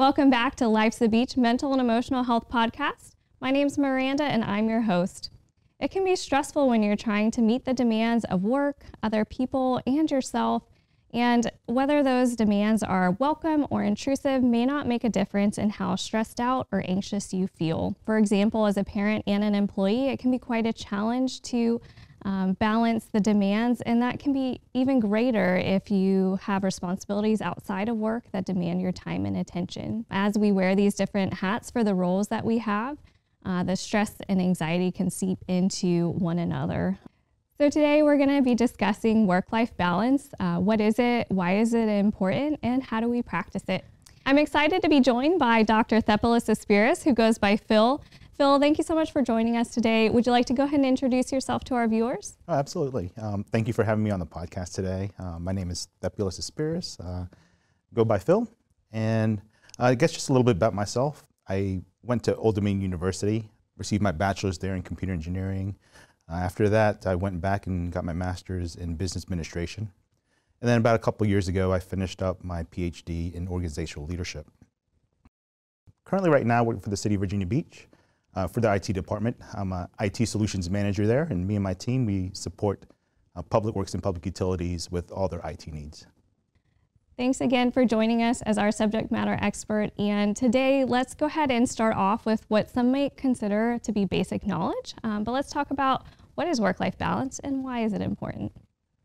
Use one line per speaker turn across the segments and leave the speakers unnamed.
Welcome back to Life's the Beach Mental and Emotional Health Podcast. My name's Miranda and I'm your host. It can be stressful when you're trying to meet the demands of work, other people, and yourself, and whether those demands are welcome or intrusive may not make a difference in how stressed out or anxious you feel. For example, as a parent and an employee, it can be quite a challenge to balance the demands, and that can be even greater if you have responsibilities outside of work that demand your time and attention. As we wear these different hats for the roles that we have, the stress and anxiety can seep into one another. So today we're going to be discussing work-life balance. What is it? Why is it important? And how do we practice it? I'm excited to be joined by Dr. Aspiras, who goes by Phil. Phil, thank you so much for joining us today. Would you like to go ahead and introduce yourself to our viewers?
Oh, absolutely. Thank you for having me on the podcast today. My name is Aspiras, go by Phil. And I guess just a little bit about myself. I went to Old Dominion University, received my bachelor's there in computer engineering. After that, I went back and got my master's in business administration. And then about a couple years ago, I finished up my PhD in organizational leadership. Currently right now, working for the city of Virginia Beach. For the IT department. I'm an IT solutions manager there, and me and my team, we support public works and public utilities with all their IT needs.
Thanks again for joining us as our subject matter expert. And today, let's go ahead and start off with what some might consider to be basic knowledge. But let's talk about what is work-life balance and why is it important?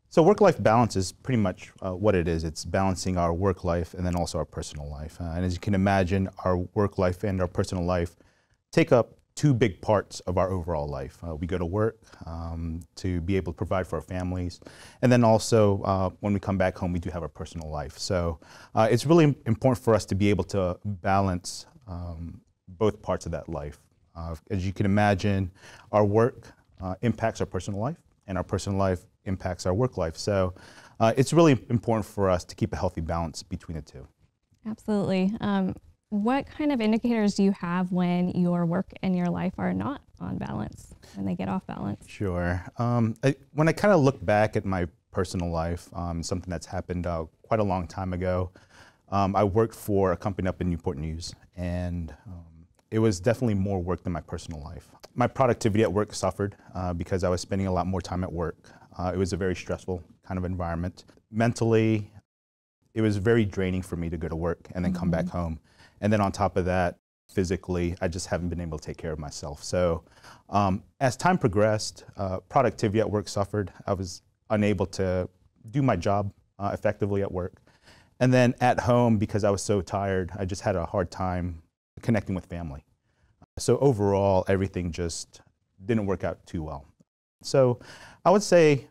So work-life balance is pretty much what it is. It's balancing our work life and then also our personal life. And as you can imagine, our work life and our personal life take up two big parts of our overall life. We go to work to be able to provide for our families, and then also when we come back home, we do have our personal life. So it's really important for us to be able to balance both parts of that life. As you can imagine, our work impacts our personal life, and our personal life impacts our work life. So it's really important for us to keep a healthy balance between the two.
Absolutely. What kind of indicators do you have when your work and your life are not on balance, when they get off balance?
Sure. When I kind of look back at my personal life, something that's happened quite a long time ago, I worked for a company up in Newport News, and it was definitely more work than my personal life. My productivity at work suffered because I was spending a lot more time at work. It was a very stressful kind of environment. Mentally, it was very draining for me to go to work and then come back home. And then on top of that, physically, I just haven't been able to take care of myself. So as time progressed, productivity at work suffered. I was unable to do my job effectively at work. And then at home, because I was so tired, I just had a hard time connecting with family. So overall, everything just didn't work out too well. So I would say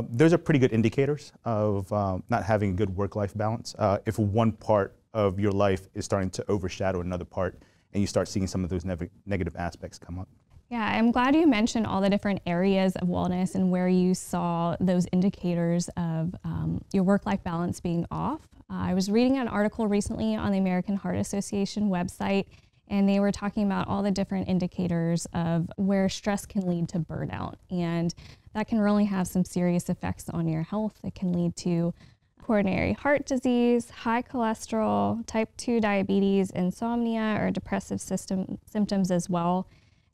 those are pretty good indicators of not having a good work-life balance. If one part of your life is starting to overshadow another part and you start seeing some of those negative aspects come up.
Yeah, I'm glad you mentioned all the different areas of wellness and where you saw those indicators of your work-life balance being off. I was reading an article recently on the American Heart Association website, and they were talking about all the different indicators of where stress can lead to burnout. And that can really have some serious effects on your health. It can lead to coronary heart disease, high cholesterol, type 2 diabetes, insomnia, or depressive symptoms as well.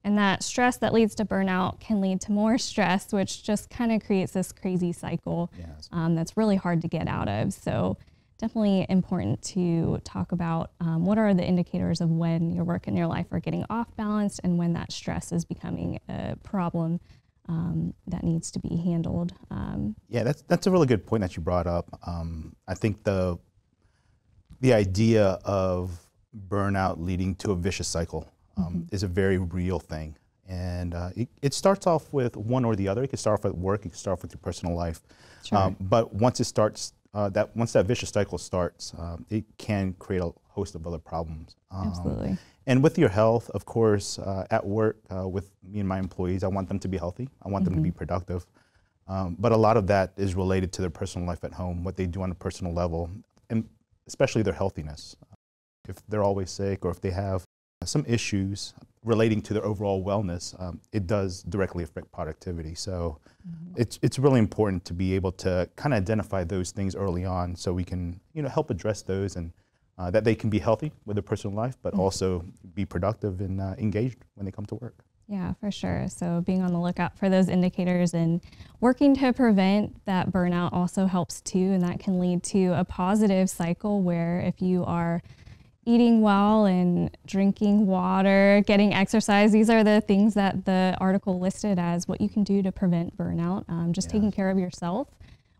And that stress that leads to burnout can lead to more stress, which just kind of creates this crazy cycle that's really hard to get out of. So definitely important to talk about what are the indicators of when your work and your life are getting off balance and when that stress is becoming a problem that needs to be handled.
Yeah, that's a really good point that you brought up. I think the idea of burnout leading to a vicious cycle is a very real thing. And it starts off with one or the other. It can start off with work, it can start off with your personal life. Sure. But once it starts, once that vicious cycle starts, it can create a host of other problems.
Absolutely.
And with your health, of course, at work with me and my employees, I want them to be healthy. I want them to be productive. But a lot of that is related to their personal life at home, what they do on a personal level, and especially their healthiness. If they're always sick or if they have some issues relating to their overall wellness, it does directly affect productivity. So it's really important to be able to kind of identify those things early on so we can help address those and that they can be healthy with their personal life, but also be productive and engaged when they come to work.
Yeah, for sure. So being on the lookout for those indicators and working to prevent that burnout also helps too, and that can lead to a positive cycle where if you are eating well and drinking water, getting exercise, these are the things that the article listed as what you can do to prevent burnout. Just taking care of yourself.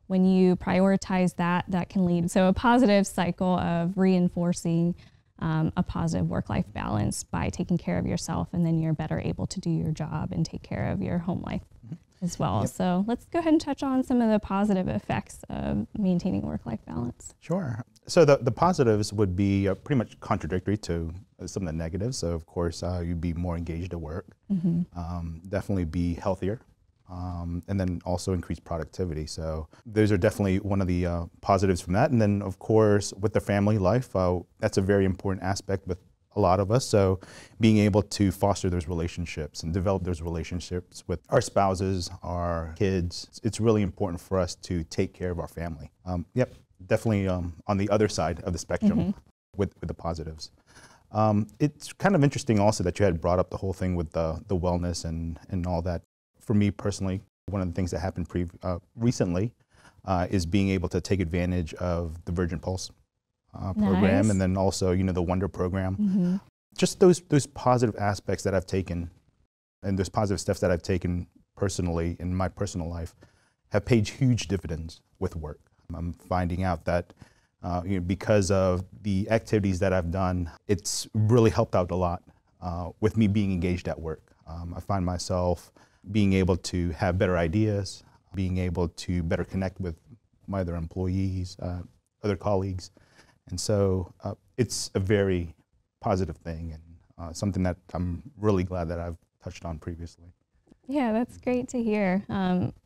When you prioritize that, that can lead to a positive cycle of reinforcing a positive work-life balance by taking care of yourself, and then you're better able to do your job and take care of your home life as well.
Yep.
So let's go ahead and touch on some of the positive effects of maintaining work-life balance.
Sure. So the positives would be pretty much contradictory to some of the negatives. So of course, you'd be more engaged at work, definitely be healthier, and then also increase productivity. So those are definitely one of the positives from that. And then of course, with the family life, that's a very important aspect with a lot of us. So being able to foster those relationships and develop those relationships with our spouses, our kids, it's really important for us to take care of our family. Yep, definitely on the other side of the spectrum with the positives. It's kind of interesting also that you had brought up the whole thing with the wellness and all that. For me personally, one of the things that happened recently is being able to take advantage of the Virgin Pulse program, and then also, the Wonder program. Just those positive aspects that I've taken, and those positive steps that I've taken personally in my personal life have paid huge dividends with work. I'm finding out that because of the activities that I've done, it's really helped out a lot with me being engaged at work. I find myself being able to have better ideas, being able to better connect with my other employees, other colleagues. And so it's a very positive thing, and something that I'm really glad that I've touched on previously.
Yeah, that's great to hear.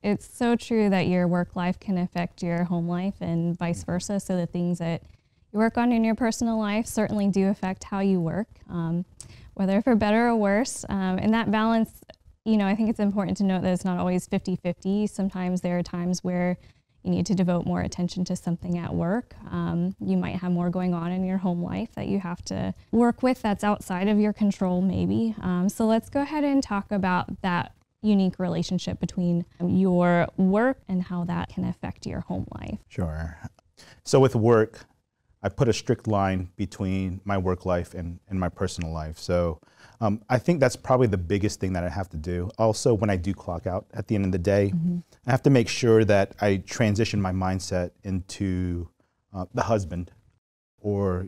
It's so true that your work life can affect your home life and vice versa. So the things that you work on in your personal life certainly do affect how you work, whether for better or worse. And that balance, I think it's important to note that it's not always 50-50. Sometimes there are times where you need to devote more attention to something at work. You might have more going on in your home life that you have to work with that's outside of your control maybe. So let's go ahead and talk about that unique relationship between your work and how that can affect your home life.
Sure. So with work, I put a strict line between my work life and my personal life. So I think that's probably the biggest thing that I have to do. Also, when I do clock out at the end of the day, I have to make sure that I transition my mindset into the husband or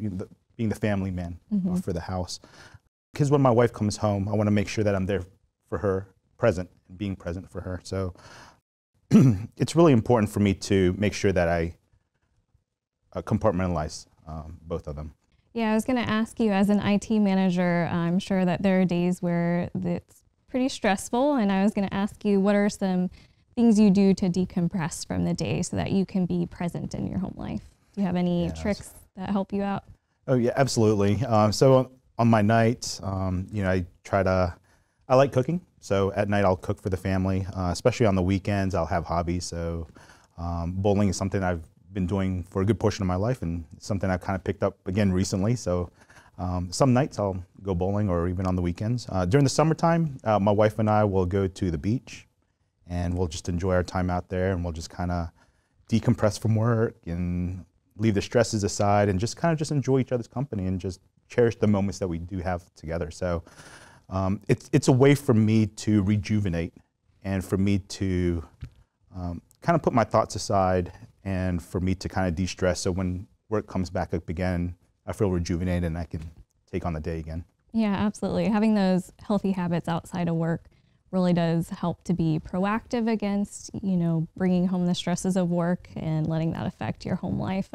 being the family man for the house. Because when my wife comes home, I want to make sure that I'm there for her, present, and being present for her. So it's really important for me to make sure that I compartmentalize both of them.
Yeah, I was going to ask you, as an IT manager, I'm sure that there are days where it's pretty stressful, and I was going to ask you, what are some things you do to decompress from the day so that you can be present in your home life? Do you have any tricks that help you out?
Oh yeah, absolutely. So on my nights, I like cooking. So at night I'll cook for the family, especially on the weekends. I'll have hobbies. So bowling is something I've been doing for a good portion of my life, and something I've kind of picked up again recently. So some nights I'll go bowling, or even on the weekends. During the summertime, my wife and I will go to the beach, and we'll just enjoy our time out there, and we'll just kind of decompress from work and leave the stresses aside, and just kind of enjoy each other's company and just cherish the moments that we do have together. So it's a way for me to rejuvenate, and for me to kind of put my thoughts aside, and for me to kind of de-stress. So when work comes back up again, I feel rejuvenated and I can take on the day again.
Yeah, absolutely. Having those healthy habits outside of work really does help to be proactive against, bringing home the stresses of work and letting that affect your home life.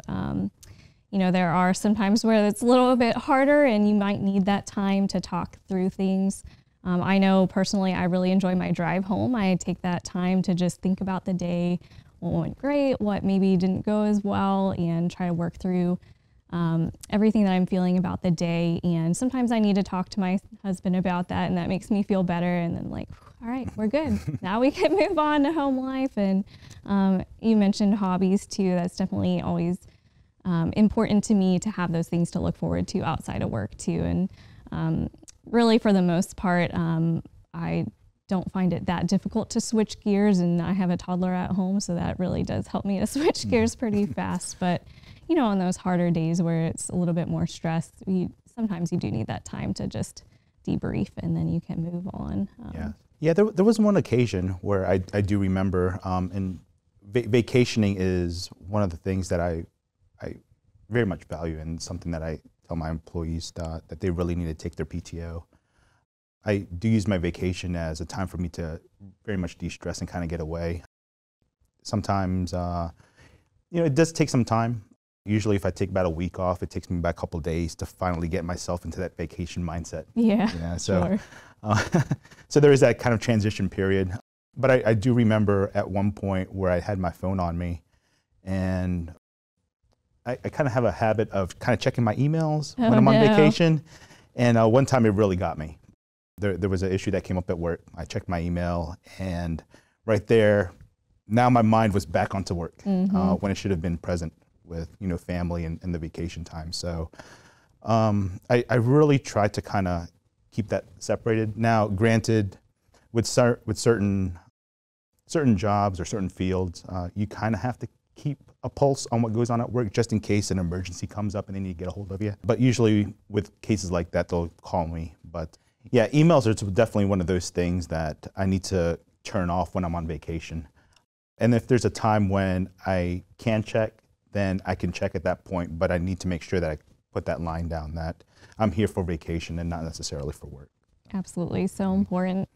There are some times where it's a little bit harder and you might need that time to talk through things. I know personally, I really enjoy my drive home. I take that time to just think about the day, what went great, what maybe didn't go as well, and try to work through everything that I'm feeling about the day. And sometimes I need to talk to my husband about that, and that makes me feel better. And then all right, we're good. Now we can move on to home life. And you mentioned hobbies too. That's definitely always important to me to have those things to look forward to outside of work too. And really, for the most part, I don't find it that difficult to switch gears, and I have a toddler at home, so that really does help me to switch gears pretty fast. But you know, on those harder days where it's a little bit more stress, sometimes you do need that time to just debrief, and then you can move on.
Yeah. There was one occasion where I do remember, and vacationing is one of the things that I very much value, and something that I tell my employees that they really need to take their PTO. I do use my vacation as a time for me to very much de-stress and kind of get away. Sometimes, it does take some time. Usually if I take about a week off, it takes me about a couple of days to finally get myself into that vacation mindset.
Yeah,
so,
sure.
So there is that kind of transition period. But I do remember at one point where I had my phone on me, and I kind of have a habit of kind of checking my emails when I'm on vacation. And one time it really got me. There was an issue that came up at work. I checked my email, and right there, now my mind was back onto work when it should have been present with family and the vacation time. So I really try to kind of keep that separated. Now, granted, with certain jobs or certain fields, you kind of have to keep a pulse on what goes on at work just in case an emergency comes up and they need to get a hold of you. But usually with cases like that, they'll call me. But yeah, emails are definitely one of those things that I need to turn off when I'm on vacation. And if there's a time when I can check, then I can check at that point, but I need to make sure that I put that line down that I'm here for vacation and not necessarily for work.
Absolutely, so important.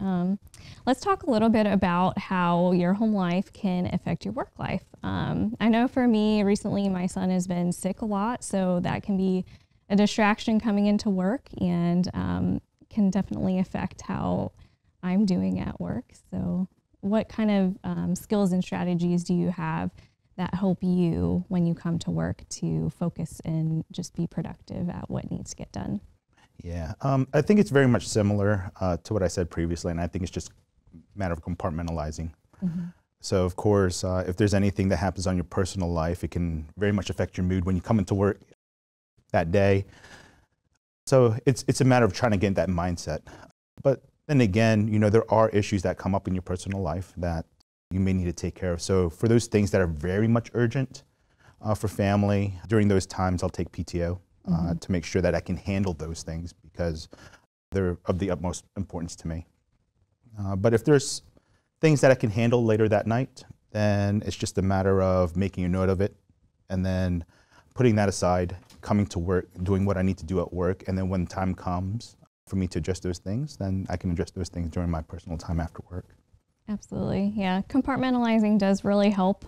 Let's talk a little bit about how your home life can affect your work life. I know for me, recently my son has been sick a lot, so that can be a distraction coming into work, and can definitely affect how I'm doing at work. So what kind of skills and strategies do you have that help you when you come to work to focus and just be productive at what needs to get done?
Yeah, I think it's very much similar to what I said previously, and I think it's just a matter of compartmentalizing. So of course, if there's anything that happens on your personal life, it can very much affect your mood when you come into work that day. So it's a matter of trying to get that mindset. But then again, there are issues that come up in your personal life that you may need to take care of. So for those things that are very much urgent for family, during those times I'll take PTO to make sure that I can handle those things because they're of the utmost importance to me. But if there's things that I can handle later that night, then it's just a matter of making a note of it and then putting that aside, coming to work, doing what I need to do at work, and then when time comes for me to address those things, then I can address those things during my personal time after work.
Absolutely, yeah. Compartmentalizing does really help.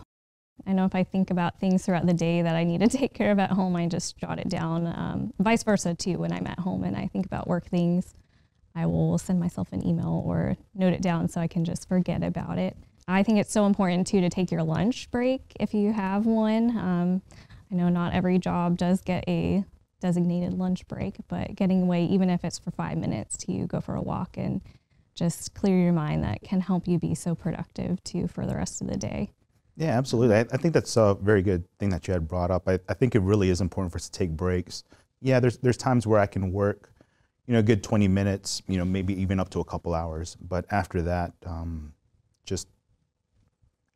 I know if I think about things throughout the day that I need to take care of at home, I just jot it down. Vice versa too, when I'm at home and I think about work things, I will send myself an email or note it down so I can just forget about it. I think it's so important too to take your lunch break if you have one. I know not every job does get a designated lunch break, but getting away, even if it's for 5 minutes, to go for a walk and just clear your mind, that can help you be so productive too for the rest of the day.
Yeah, absolutely. I think that's a very good thing that you had brought up. I think it really is important for us to take breaks. Yeah, there's times where I can work, a good 20 minutes, maybe even up to a couple hours. But after that,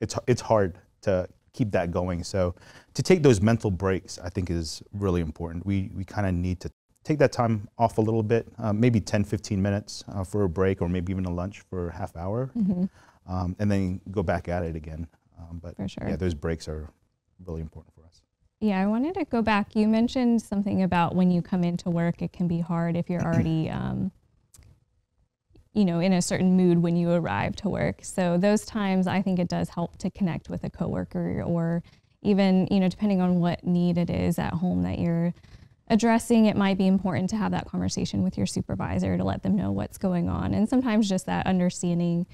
it's hard to keep that going. So to take those mental breaks, I think is really important. We kind of need to take that time off a little bit, maybe 10, 15 minutes for a break, or maybe even a lunch for a half hour, and then go back at it again. But
for sure.
Yeah, those breaks are really important for us.
Yeah, I wanted to go back. You mentioned something about when you come into work, it can be hard if you're already, in a certain mood when you arrive to work. So those times, I think it does help to connect with a coworker, or even, depending on what need it is at home that you're addressing, it might be important to have that conversation with your supervisor to let them know what's going on. And sometimes just that understanding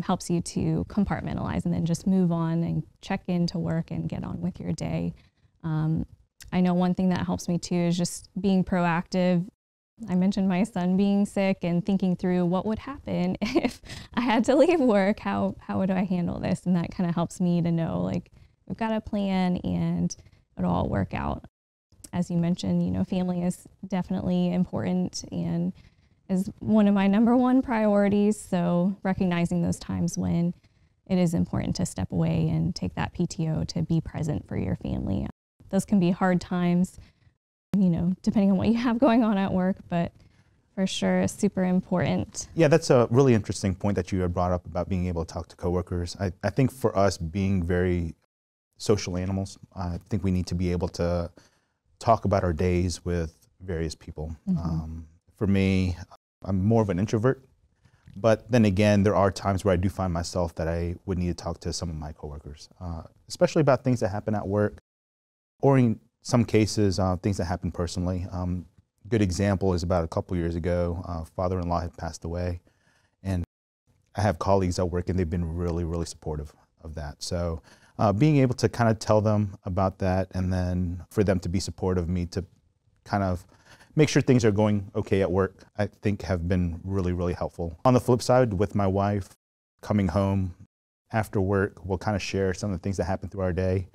helps you to compartmentalize and then just move on and check into work and get on with your day. I know one thing that helps me too is just being proactive. I mentioned my son being sick and thinking through what would happen if I had to leave work. How would I handle this? And that kind of helps me to know, like, we've got a plan, and it'll all work out. As you mentioned, family is definitely important and is one of my number one priorities. So recognizing those times when it is important to step away and take that PTO to be present for your family. Those can be hard times, depending on what you have going on at work, but for sure it's super important.
Yeah, that's a really interesting point that you had brought up about being able to talk to coworkers. I think for us being very social animals, I think we need to be able to talk about our days with various people. For me, I'm more of an introvert, but then again, there are times where I do find myself that I would need to talk to some of my coworkers, especially about things that happen at work, or in some cases, things that happen personally. Good example is about a couple years ago, father-in-law had passed away, and I have colleagues at work and they've been really, really supportive of that. So being able to kind of tell them about that, and then for them to be supportive of me to kind of make sure things are going okay at work, I think have been really, really helpful. On the flip side, with my wife, coming home after work, we'll kind of share some of the things that happen through our day,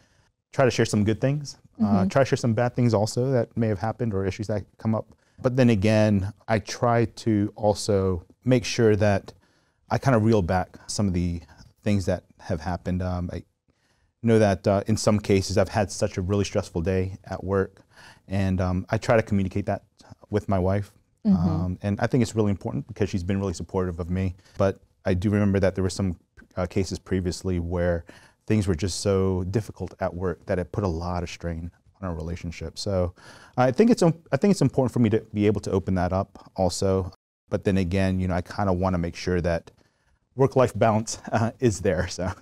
try to share some good things, try to share some bad things also that may have happened or issues that come up. But then again, I try to also make sure that I kind of reel back some of the things that have happened. I know that in some cases I've had such a really stressful day at work, and I try to communicate that with my wife. And I think it's really important because she's been really supportive of me. But I do remember that there were some cases previously where things were just so difficult at work that it put a lot of strain on our relationship. So I think it's important for me to be able to open that up also. But then again, I kind of want to make sure that work-life balance is there. So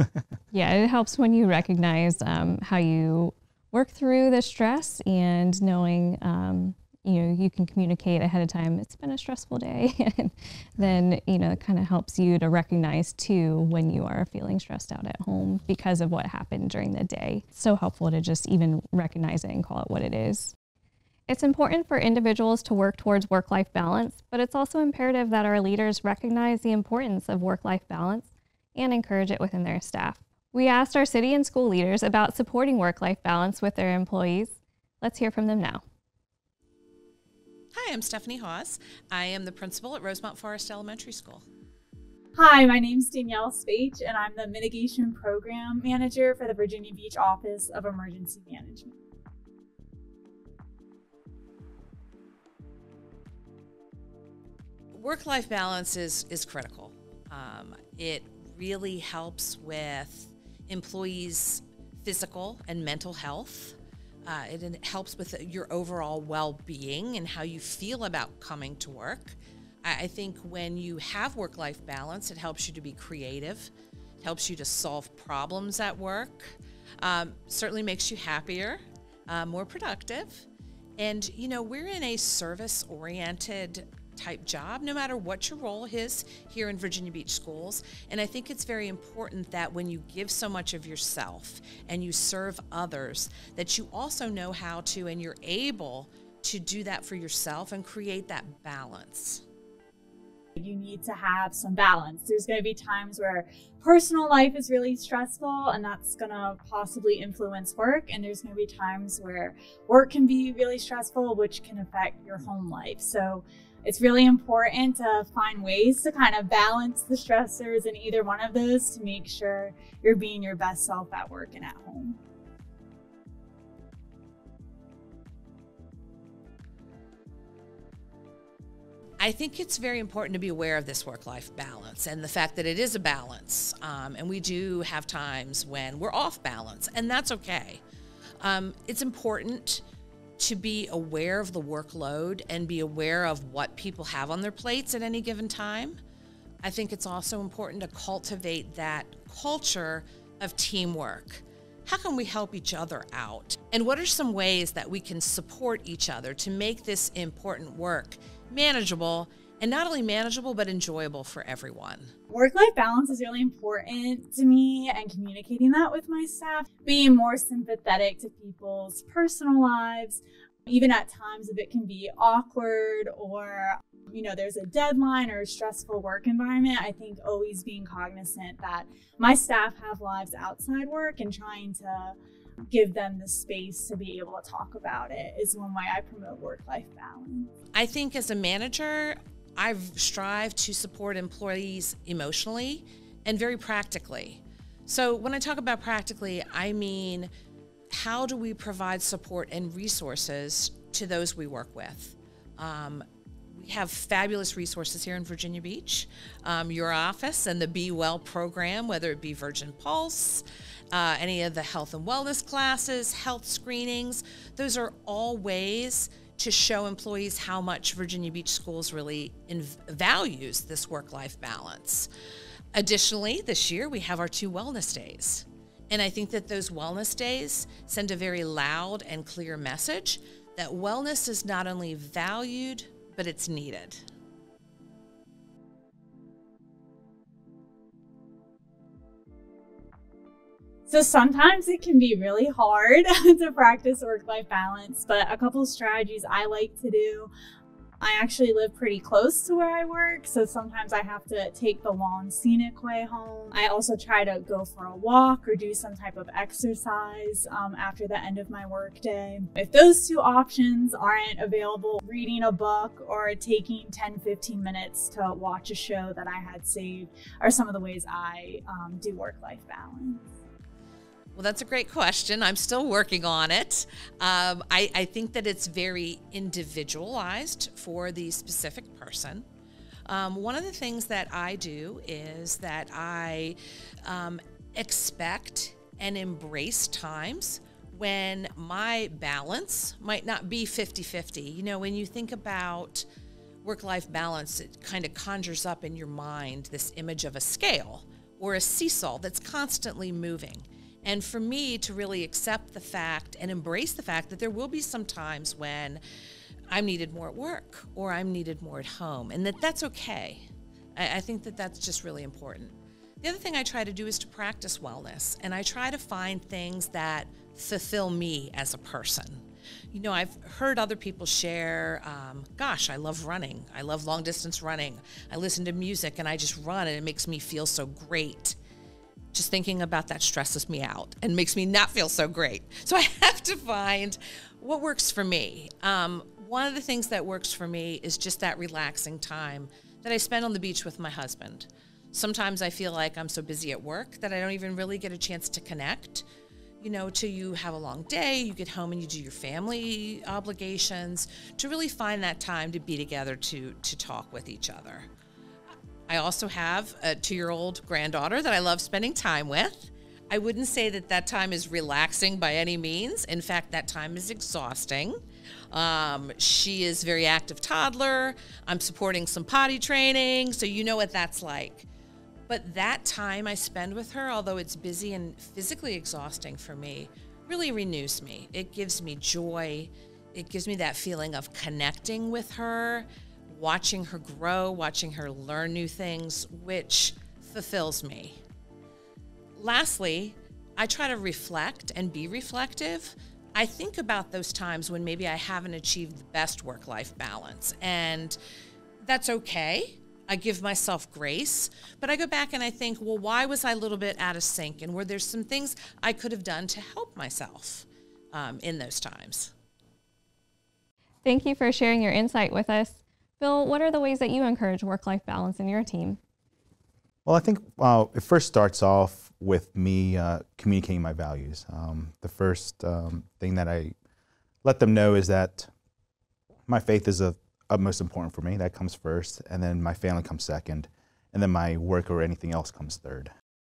yeah, it helps when you recognize how you work through the stress, and knowing you can communicate ahead of time, it's been a stressful day. And then, it kind of helps you to recognize too when you are feeling stressed out at home because of what happened during the day. It's so helpful to just even recognize it and call it what it is. It's important for individuals to work towards work-life balance, but it's also imperative that our leaders recognize the importance of work-life balance and encourage it within their staff. We asked our city and school leaders about supporting work-life balance with their employees. Let's hear from them now.
Hi, I'm Stephanie Haus. I am the principal at Rosemont Forest Elementary School.
Hi, my name's Danielle Spach, and I'm the Mitigation Program Manager for the Virginia Beach Office of Emergency Management.
Work-life balance is critical. It really helps with employees' physical and mental health. It helps with your overall well-being and how you feel about coming to work. I think when you have work-life balance, it helps you to be creative, it helps you to solve problems at work, certainly makes you happier, more productive. And, we're in a service-oriented type job, no matter what your role is here in Virginia Beach schools. And I think it's very important that when you give so much of yourself and you serve others, that you also know how to, and you're able to do that for yourself and create that balance.
You need to have some balance. There's going to be times where personal life is really stressful, and that's going to possibly influence work. And there's going to be times where work can be really stressful, which can affect your home life. So it's really important to find ways to kind of balance the stressors in either one of those to make sure you're being your best self at work and at home.
I think it's very important to be aware of this work-life balance and the fact that it is a balance. And we do have times when we're off balance, and that's okay. It's important to be aware of the workload and be aware of what people have on their plates at any given time. I think it's also important to cultivate that culture of teamwork. How can we help each other out? And what are some ways that we can support each other to make this important work manageable, and not only manageable, but enjoyable for everyone?
Work-life balance is really important to me, and communicating that with my staff, being more sympathetic to people's personal lives, even at times if it can be awkward or, there's a deadline or a stressful work environment. I think always being cognizant that my staff have lives outside work and trying to give them the space to be able to talk about it is one way I promote work-life balance.
I think as a manager, I've strived to support employees emotionally and very practically. So when I talk about practically, I mean, how do we provide support and resources to those we work with? We have fabulous resources here in Virginia Beach. Your office and the Be Well program, whether it be Virgin Pulse, any of the health and wellness classes, health screenings, those are all ways to show employees how much Virginia Beach Schools really values this work-life balance. Additionally, this year we have our 2 wellness days. And I think that those wellness days send a very loud and clear message that wellness is not only valued, but it's needed.
So sometimes it can be really hard to practice work-life balance, but a couple of strategies I like to do. I actually live pretty close to where I work, so sometimes I have to take the long scenic way home. I also try to go for a walk or do some type of exercise after the end of my workday. If those 2 options aren't available, reading a book or taking 10-15 minutes to watch a show that I had saved are some of the ways I do work-life balance.
Well, that's a great question. I'm still working on it. I think that it's very individualized for the specific person. One of the things that I do is that I expect and embrace times when my balance might not be 50-50. You know, when you think about work-life balance, it kind of conjures up in your mind this image of a scale or a seesaw that's constantly moving. And for me to really accept the fact and embrace the fact that there will be some times when I'm needed more at work or I'm needed more at home, and that's okay. I think that that's just really important. The other thing I try to do is to practice wellness, and I try to find things that fulfill me as a person. You know, I've heard other people share, gosh, I love running. I love long distance running. I listen to music and I just run and it makes me feel so great. Just thinking about that stresses me out and makes me not feel so great. So I have to find what works for me. One of the things that works for me is just that relaxing time that I spend on the beach with my husband. Sometimes I feel like I'm so busy at work that I don't even really get a chance to connect. You know, till you have a long day, you get home and you do your family obligations, to really find that time to be together to talk with each other. I also have a 2-year-old granddaughter that I love spending time with. I wouldn't say that that time is relaxing by any means. In fact, that time is exhausting. She is a very active toddler. I'm supporting some potty training, so you know what that's like. But that time I spend with her, although it's busy and physically exhausting for me, really renews me. It gives me joy. It gives me that feeling of connecting with her, watching her grow, watching her learn new things, which fulfills me. Lastly, I try to reflect and be reflective. I think about those times when maybe I haven't achieved the best work-life balance, and that's okay. I give myself grace, but I go back and I think, well, why was I a little bit out of sync? And were there some things I could have done to help myself in those times?
Thank you for sharing your insight with us. Phil, what are the ways that you encourage work-life balance in your team?
Well, I think it first starts off with me communicating my values. The first thing that I let them know is that my faith is of most important for me. That comes first, and then my family comes second, and then my work or anything else comes third.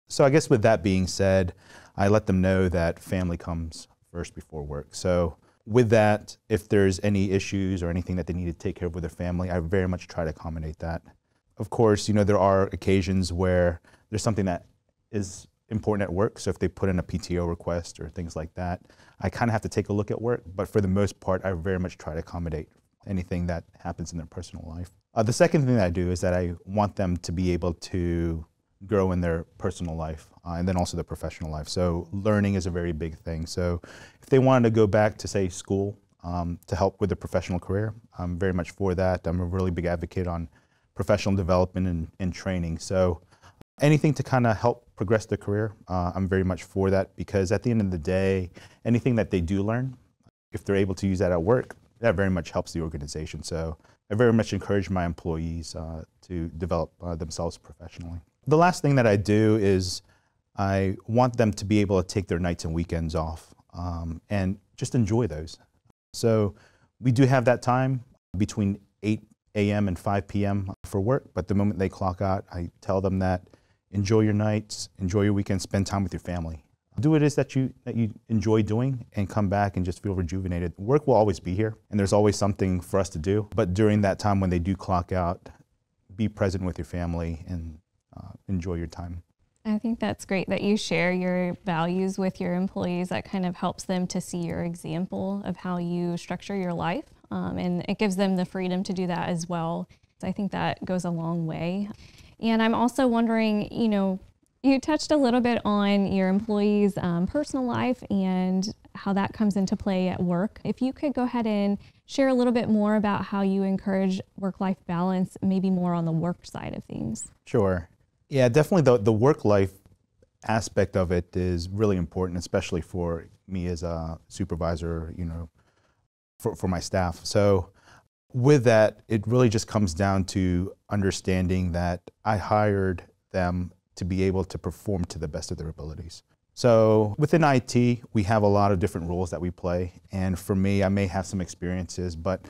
So I guess with that being said, I let them know that family comes first before work. So with that, if there's any issues or anything that they need to take care of with their family, I very much try to accommodate that. Of course, you know, there are occasions where there's something that is important at work. So if they put in a PTO request or things like that, I kind of have to take a look at work. But for the most part, I very much try to accommodate anything that happens in their personal life. The second thing that I do is that I want them to be able to grow in their personal life and then also their professional life. So learning is a very big thing. So if they wanted to go back to, say, school to help with their professional career, I'm very much for that. I'm a really big advocate on professional development and training. So anything to kind of help progress their career, I'm very much for that, because at the end of the day, anything that they do learn, if they're able to use that at work, that very much helps the organization. So I very much encourage my employees to develop themselves professionally. The last thing that I do is I want them to be able to take their nights and weekends off and just enjoy those. So we do have that time between 8 a.m. and 5 p.m. for work, but the moment they clock out, I tell them that enjoy your nights, enjoy your weekends, spend time with your family. Do what it is that you enjoy doing and come back and just feel rejuvenated. Work will always be here, and there's always something for us to do, but during that time when they do clock out, be present with your family and enjoy your time.
I think that's great that you share your values with your employees. That kind of helps them to see your example of how you structure your life, and it gives them the freedom to do that as well. So I think that goes a long way. And I'm also wondering, you touched a little bit on your employees' personal life and how that comes into play at work. If you could go ahead and share a little bit more about how you encourage work-life balance, maybe more on the work side of things.
Sure. Yeah, definitely the work-life aspect of it is really important, especially for me as a supervisor, for my staff. So with that, it really just comes down to understanding that I hired them to be able to perform to the best of their abilities. So within IT, we have a lot of different roles that we play. And for me, I may have some experiences, but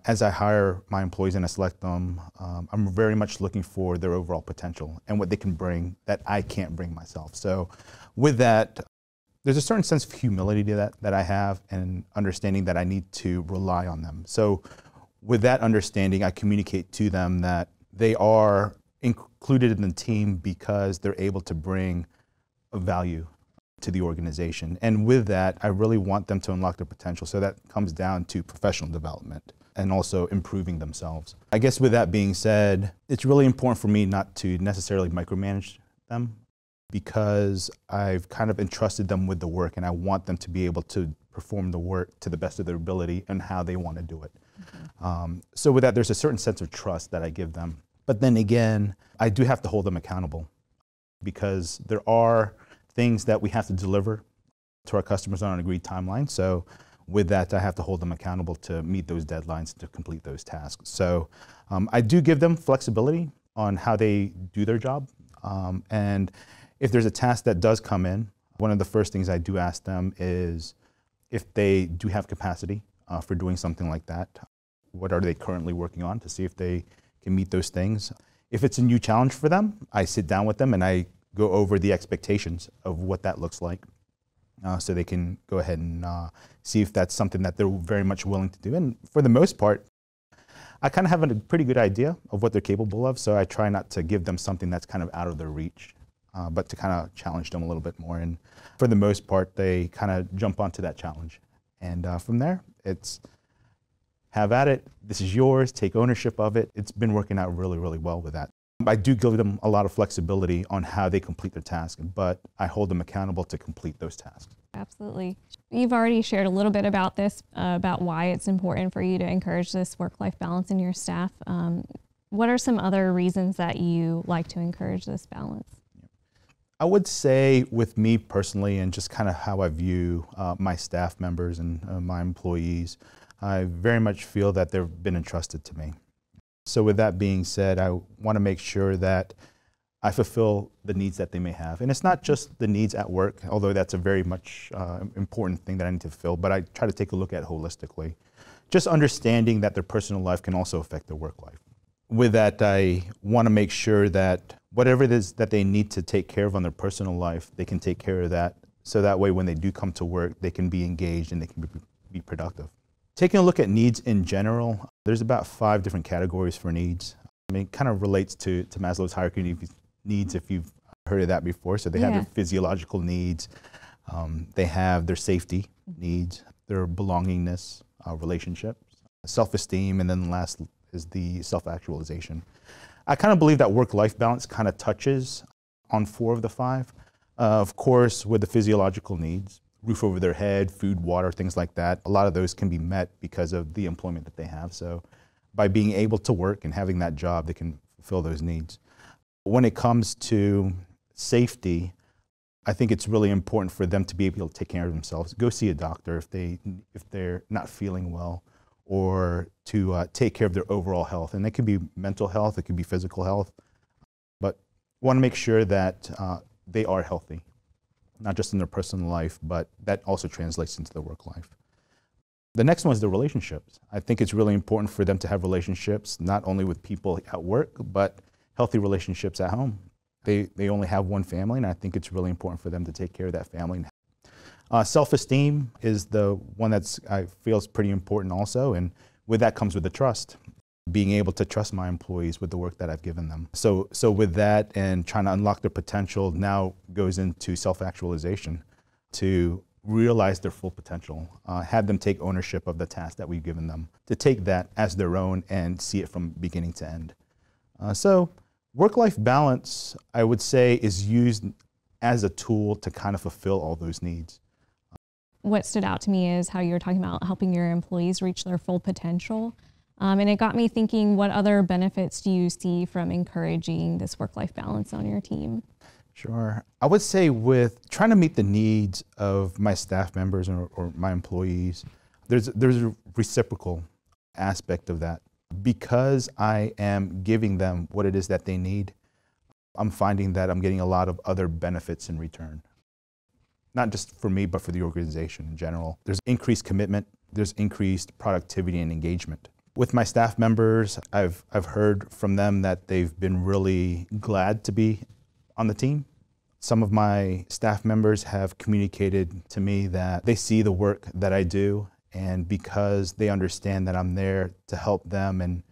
as I hire my employees and I select them, I'm very much looking for their overall potential and what they can bring that I can't bring myself. So with that, there's a certain sense of humility to that I have, and understanding that I need to rely on them. So with that understanding, I communicate to them that they are included in the team because they're able to bring a value to the organization. And with that, I really want them to unlock their potential. So that comes down to professional development and also improving themselves. I guess with that being said, it's really important for me not to necessarily micromanage them, because I've kind of entrusted them with the work, and I want them to be able to perform the work to the best of their ability and how they want to do it. Mm-hmm. So with that, there's a certain sense of trust that I give them. But then again, I do have to hold them accountable, because there are things that we have to deliver to our customers on an agreed timeline. So with that, I have to hold them accountable to meet those deadlines, to complete those tasks. So I do give them flexibility on how they do their job. And if there's a task that does come in, one of the first things I do ask them is if they do have capacity for doing something like that. What are they currently working on, to see if they can meet those things. If it's a new challenge for them, I sit down with them and I go over the expectations of what that looks like, so they can go ahead and see if that's something that they're very much willing to do. And for the most part, I kind of have a pretty good idea of what they're capable of, so I try not to give them something that's kind of out of their reach, but to kind of challenge them a little bit more. And for the most part, they kind of jump onto that challenge. And from there, it's have at it, this is yours, take ownership of it. It's been working out really, really well with that. I do give them a lot of flexibility on how they complete their task, but I hold them accountable to complete those tasks.
Absolutely. You've already shared a little bit about this, about why it's important for you to encourage this work-life balance in your staff. What are some other reasons that you like to encourage this balance?
I would say with me personally, and just kind of how I view my staff members and my employees, I very much feel that they've been entrusted to me. So with that being said, I want to make sure that I fulfill the needs that they may have. And it's not just the needs at work, although that's a very much important thing that I need to fulfill, but I try to take a look at it holistically. Just understanding that their personal life can also affect their work life. With that, I want to make sure that whatever it is that they need to take care of on their personal life, they can take care of that, so that way when they do come to work, they can be engaged and they can be productive. Taking a look at needs in general, there's about 5 different categories for needs. I mean, it kind of relates to Maslow's hierarchy of needs, if you've heard of that before. So they have their physiological needs, they have their safety needs, their belongingness, relationships, self-esteem, and then the last is the self-actualization. I kind of believe that work-life balance kind of touches on 4 of the 5. Of course, with the physiological needs, roof over their head, food, water, things like that, a lot of those can be met because of the employment that they have. So by being able to work and having that job, they can fulfill those needs. When it comes to safety, I think it's really important for them to be able to take care of themselves. Go see a doctor if they're not feeling well, or to take care of their overall health. And it could be mental health, it could be physical health, but want to make sure that they are healthy, not just in their personal life, but that also translates into their work life. The next one is the relationships. I think it's really important for them to have relationships, not only with people at work, but healthy relationships at home. They only have one family, and I think it's really important for them to take care of that family. Self-esteem is the one I feel is pretty important also, and with that comes with the trust. Being able to trust my employees with the work that I've given them. So with that and trying to unlock their potential now goes into self-actualization, to realize their full potential, have them take ownership of the task that we've given them, to take that as their own and see it from beginning to end. So work-life balance, I would say, is used as a tool to kind of fulfill all those needs.
What stood out to me is how you were talking about helping your employees reach their full potential. And it got me thinking, what other benefits do you see from encouraging this work-life balance on your team?
Sure. I would say with trying to meet the needs of my staff members or my employees, there's a reciprocal aspect of that. Because I am giving them what it is that they need, I'm finding that I'm getting a lot of other benefits in return. Not just for me, but for the organization in general. There's increased commitment, there's increased productivity and engagement. With my staff members, I've heard from them that they've been really glad to be on the team. Some of my staff members have communicated to me that they see the work that I do, and because they understand that I'm there to help them and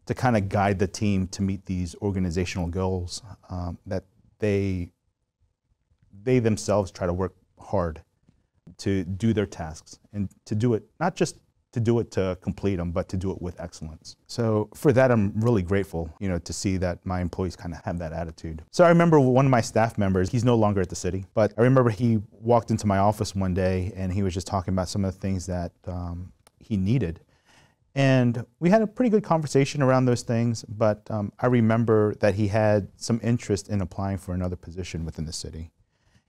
to kind of guide the team to meet these organizational goals, that they themselves try to work hard to do their tasks and to do it, not just to do it to complete them, but to do it with excellence. So for that, I'm really grateful, to see that my employees kind of have that attitude. So I remember one of my staff members, he's no longer at the city, but I remember he walked into my office one day and he was just talking about some of the things that he needed. And we had a pretty good conversation around those things, but I remember that he had some interest in applying for another position within the city.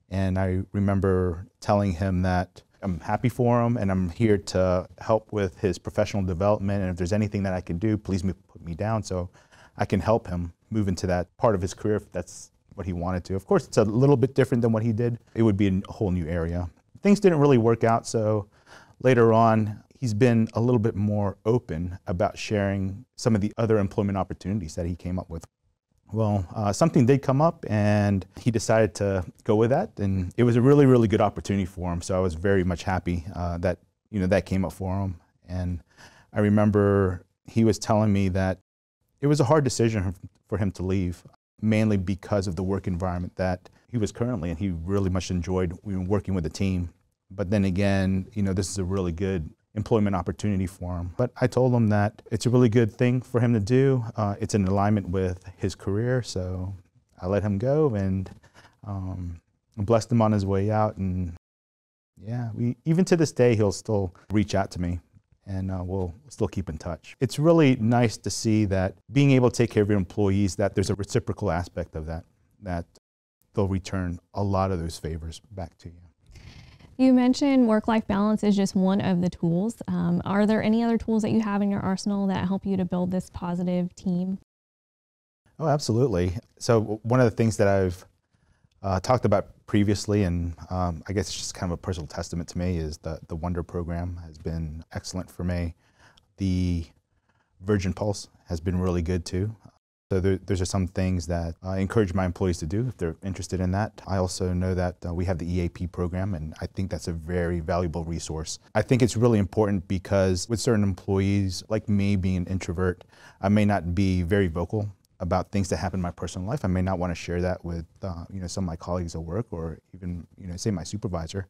And I remember telling him that I'm happy for him and I'm here to help with his professional development, and if there's anything that I can do, please put me down so I can help him move into that part of his career if that's what he wanted to. Of course, it's a little bit different than what he did. It would be a whole new area. Things didn't really work out, so later on, he's been a little bit more open about sharing some of the other employment opportunities that he came up with. Well, something did come up and he decided to go with that, and it was a really, really good opportunity for him. So I was very much happy that that came up for him. And I remember he was telling me that it was a hard decision for him to leave, mainly because of the work environment that he was currently in. He really much enjoyed working with the team. But then again, this is a really good employment opportunity for him. But I told him that it's a really good thing for him to do. It's in alignment with his career, so I let him go and blessed him on his way out. And yeah, even to this day, he'll still reach out to me, and we'll still keep in touch. It's really nice to see that being able to take care of your employees, that there's a reciprocal aspect of that they'll return a lot of those favors back to you.
You mentioned work-life balance is just one of the tools. Are there any other tools that you have in your arsenal that help you to build this positive team?
Oh, absolutely. So one of the things that I've talked about previously, and I guess it's just kind of a personal testament to me, is the Wonder program has been excellent for me. The Virgin Pulse has been really good too. So there's just some things that I encourage my employees to do if they're interested in that. I also know that we have the EAP program, and I think that's a very valuable resource. I think it's really important because with certain employees, like me being an introvert, I may not be very vocal about things that happen in my personal life. I may not want to share that with some of my colleagues at work, or even say my supervisor.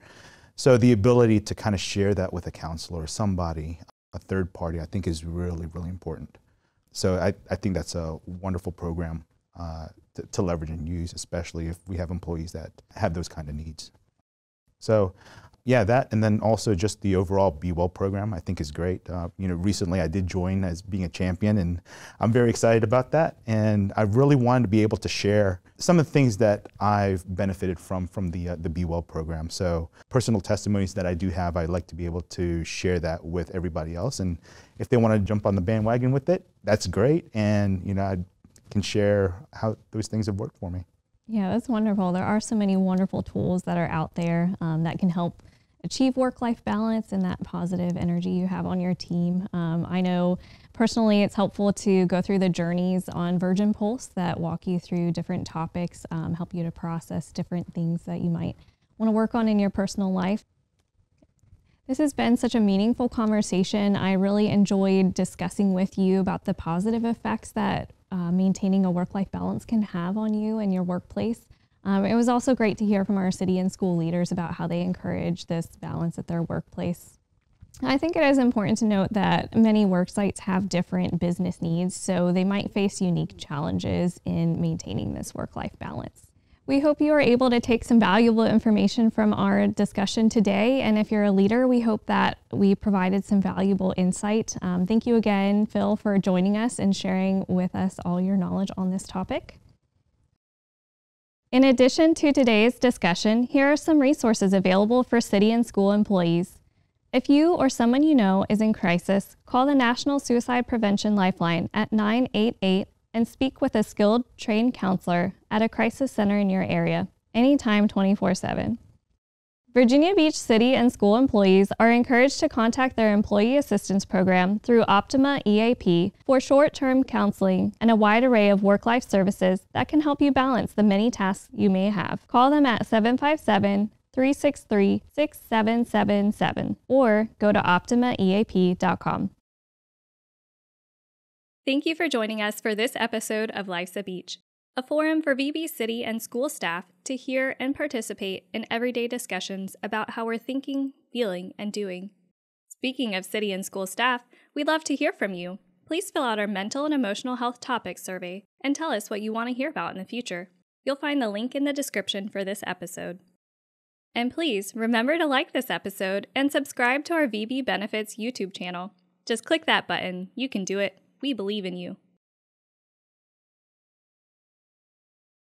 So the ability to kind of share that with a counselor or somebody, a third party, I think is really, really important. So I think that's a wonderful program to leverage and use, especially if we have employees that have those kind of needs. So yeah, that, and then also just the overall Be Well program I think is great. Recently I did join as being a champion, and I'm very excited about that. And I really wanted to be able to share some of the things that I've benefited from the Be Well program. So personal testimonies that I do have, I'd like to be able to share that with everybody else. And if they want to jump on the bandwagon with it, that's great. And, you know, I can share how those things have worked for me.
Yeah, that's wonderful. There are so many wonderful tools that are out there that can help achieve work-life balance and that positive energy you have on your team. I know personally it's helpful to go through the journeys on Virgin Pulse that walk you through different topics, help you to process different things that you might want to work on in your personal life. This has been such a meaningful conversation. I really enjoyed discussing with you about the positive effects that maintaining a work-life balance can have on you and your workplace. It was also great to hear from our city and school leaders about how they encourage this balance at their workplace. I think it is important to note that many work sites have different business needs, so they might face unique challenges in maintaining this work-life balance. We hope you are able to take some valuable information from our discussion today, and if you're a leader, we hope that we provided some valuable insight. Thank you again, Phil, for joining us and sharing with us all your knowledge on this topic. In addition to today's discussion, here are some resources available for city and school employees. If you or someone you know is in crisis, call the National Suicide Prevention Lifeline at 988 and speak with a skilled, trained counselor at a crisis center in your area, anytime 24/7. Virginia Beach city and school employees are encouraged to contact their Employee Assistance Program through Optima EAP for short-term counseling and a wide array of work-life services that can help you balance the many tasks you may have. Call them at 757-363-6777 or go to optimaeap.com. Thank you for joining us for this episode of Life's a Beach, a forum for VB city and school staff to hear and participate in everyday discussions about how we're thinking, feeling, and doing. Speaking of city and school staff, we'd love to hear from you. Please fill out our mental and emotional health topics survey and tell us what you want to hear about in the future. You'll find the link in the description for this episode. And please remember to like this episode and subscribe to our VB Benefits YouTube channel. Just click that button. You can do it. We believe in you.